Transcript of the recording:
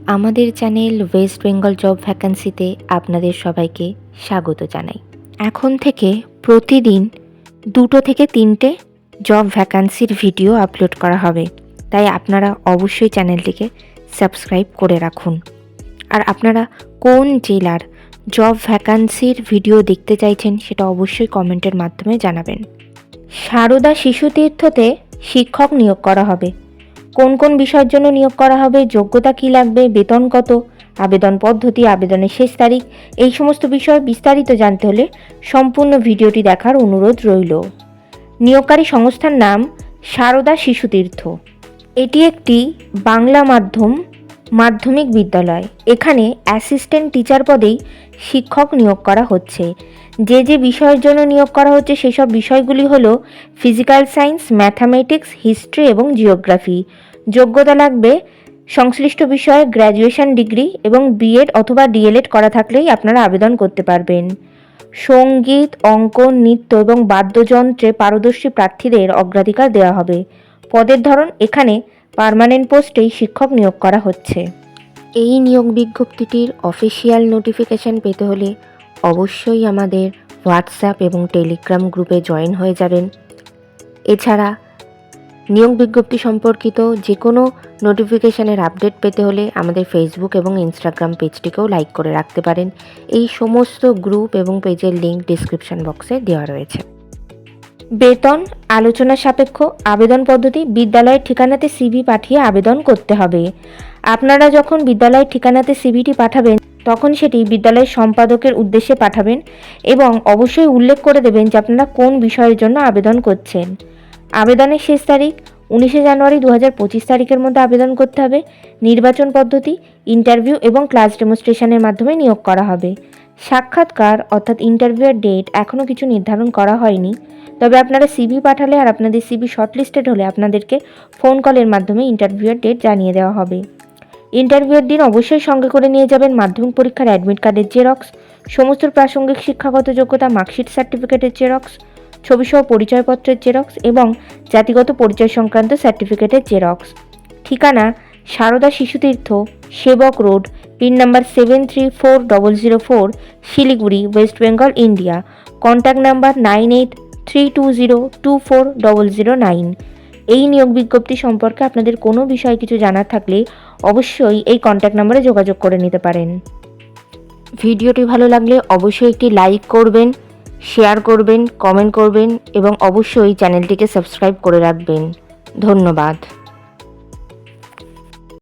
আমাদের channel West Bengal job ভ্যাকান্সিতে আপনাদের সবাইকে স্বাগত জানাই। এখন থেকে প্রতিদিন 2 থেকে 3টে জব ভ্যাকান্সির ভিডিও আপলোড করা হবে, তাই আপনারা অবশ্যই চ্যানেলটিকে সাবস্ক্রাইব করে রাখুন। আর আপনারা কোন জেলার জব ভ্যাকান্সির ভিডিও দেখতে চাইছেন সেটা অবশ্যই কমেন্টের মাধ্যমে জানাবেন। সারদা শিশুতীর্থতে শিক্ষক নিয়োগ করা হবে। কোন কোন বিষয়ের জন্য নিয়োগ করা হবে, যোগ্যতা কী লাগবে, বেতন কত, আবেদন পদ্ধতি, আবেদনের শেষ তারিখ, এই সমস্ত বিষয় বিস্তারিত জানতে হলে সম্পূর্ণ ভিডিওটি দেখার অনুরোধ রইল। নিয়োগকারী সংস্থার নাম সারদা শিশুতীর্থ। এটি একটি বাংলা মাধ্যমিক বিদ্যালয়। এখানে অ্যাসিস্ট্যান্ট টিচার পদেই শিক্ষক নিয়োগ করা হচ্ছে। যে বিষয়ের জন্য নিয়োগ করা হচ্ছে সেসব বিষয়গুলি হলো ফিজিক্যাল সায়েন্স, ম্যাথামেটিক্স, হিস্ট্রি এবং জিওগ্রাফি। যোগ্যতা লাগবে সংশ্লিষ্ট বিষয়ে গ্র্যাজুয়েশন ডিগ্রি এবং বিএড অথবা ডিএলএড করা থাকলেই আপনারা আবেদন করতে পারবেন। সঙ্গীত, অঙ্কন, নৃত্য এবং বাদ্যযন্ত্রে পারদর্শী প্রার্থীদের অগ্রাধিকার দেওয়া হবে। পদের ধরন এখানে পার্মানেন্ট পোস্টেই শিক্ষক নিয়োগ করা হচ্ছে। এই নিয়োগ বিজ্ঞপ্তিটির অফিসিয়াল নোটিফিকেশান পেতে হলে অবশ্যই আমাদের হোয়াটসঅ্যাপ এবং টেলিগ্রাম গ্রুপে জয়েন হয়ে যাবেন। এছাড়া নিয়োগ বিজ্ঞপ্তি সম্পর্কিত যে কোনো নোটিফিকেশানের আপডেট পেতে হলে আমাদের ফেসবুক এবং ইনস্টাগ্রাম পেজটিকেও লাইক করে রাখতে পারেন। এই সমস্ত গ্রুপ এবং পেজের লিঙ্ক ডিসক্রিপশন বক্সে দেওয়া রয়েছে। বেতন আলোচনা সাপেক্ষ। আবেদন পদ্ধতি: বিদ্যালয়ের ঠিকানাতে সিভি পাঠিয়ে আবেদন করতে হবে। আপনারা যখন বিদ্যালয়ের ঠিকানাতে সিভিটি পাঠাবেন তখন সেটি বিদ্যালয়ের সম্পাদকের উদ্দেশ্যে পাঠাবেন এবং অবশ্যই উল্লেখ করে দেবেন যে আপনারা কোন বিষয়ের জন্য আবেদন করছেন। আবেদনের শেষ তারিখ 19শে জানুয়ারি 2025 তারিখের মধ্যে আবেদন করতে হবে। নির্বাচন পদ্ধতি: ইন্টারভিউ এবং ক্লাস ডেমনস্ট্রেশনের মাধ্যমে নিয়োগ করা হবে। সাক্ষাৎকার অর্থাৎ ইন্টারভিউয়ের ডেট এখনও কিছু নির্ধারণ করা হয়নি, তবে আপনারা সিভি পাঠালে আর আপনাদের সিভি শর্টলিস্টেড হলে আপনাদেরকে ফোন কলের মাধ্যমে ইন্টারভিউয়ের ডেট জানিয়ে দেওয়া হবে। ইন্টারভিউয়ের দিন অবশ্যই সঙ্গে করে নিয়ে যাবেন মাধ্যমিক পরীক্ষার অ্যাডমিট কার্ডের জেরক্স, সমস্ত প্রাসঙ্গিক শিক্ষাগত যোগ্যতা মার্কশিট সার্টিফিকেটের জেরক্স, ছবিসহ পরিচয়পত্রের জেরক্স এবং জাতিগত পরিচয় সংক্রান্ত সার্টিফিকেটের জেরক্স। ঠিকানা: সারদা শিশুতীর্থ, সেবক road, pin number 734004, Siliguri, West Bengal, India. Contact number 9832024009। এই নিয়োগ বিজ্ঞপ্তি সম্পর্কে আপনাদের কোনো বিষয়ে কিছু জানার থাকলে অবশ্যই এই কন্ট্যাক্ট নাম্বারে যোগাযোগ করে নিতে পারেন। ভিডিওটি ভালো লাগলে অবশ্যই একটি লাইক করবেন, শেয়ার করবেন, কমেন্ট করবেন এবং অবশ্যই চ্যানেলটিকে সাবস্ক্রাইব করে রাখবেন। ধন্যবাদ।